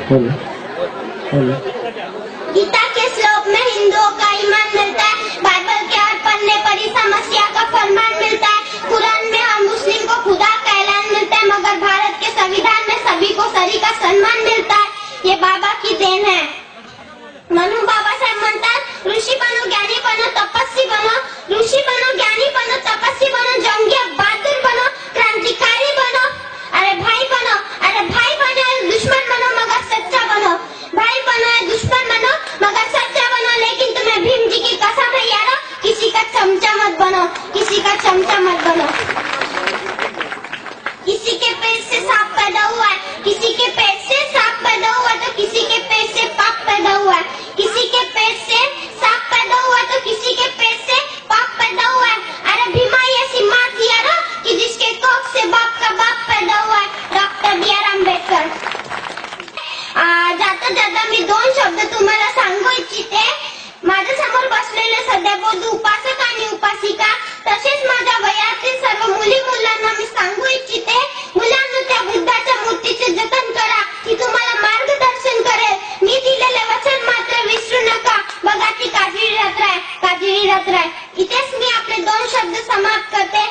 गीता के श्लोक में हिंदुओं का ईमान मिलता है, बाइबल के हर पन्ने पर ही समस्या का फरमान मिलता है, कुरान में हर मुस्लिम को खुदा का ऐलान मिलता है, मगर भारत के संविधान में सभी को सरी का सम्मान मिलता है। ये बाबा की देन है। म्हणून बाबासाहेब म्हणतात, ऋषी बनो, ज्ञानी बनो, तपस्वी बनो, ऋषी बनो, ज्ञानी बनो, तपस्वी बनो, जंगी बहादुर बनो, क्रांतिकारी बनो, अरे भाई बनो, दुश्मन बनो मगर सच्चा बनो, भाई बनो या दुश्मन बनो मगर सच्चा बनो। लेकिन तुम्हें भीम जी की कसम है यारो, किसी का चमचा मत बनो, किसी का चमचा मत बनो। किसी के पेट से सांप पैदा हुआ है, किसी के पेट से सांप पैदा हुआ तो किसी के पेट से पाप पैदा हुआ है, किसी के पेट से सांप पैदा हुआ तो किसी के पेट से पाप पैदा हुआ है। अरे भीमा ऐसी माँ थी यारो कि जिसके कोख से बाप का बाप पैदा हुआ है, डॉक्टर बी आर आंबेडकर। जाता जाता मी दोन शब्द तुम्हाला सांगू इच्छिते। माझ्या समोर बसलेले सध्या बौद्ध उपासक आणि उपासिका तसेच माझ्या वयातील सर्व मुली मुलांना मी सांगू इच्छिते, मुलांना त्या बुद्धाच्या मूर्तीचे जतन करा, ती तुम्हाला मार्गदर्शन करेल। मी दिलेले वचन मात्र विसरू नका, बघा ती काजळी रात्र आहे, काजळी रात्र आहे। इथेच मी आपले दोन शब्द समाप्त करते।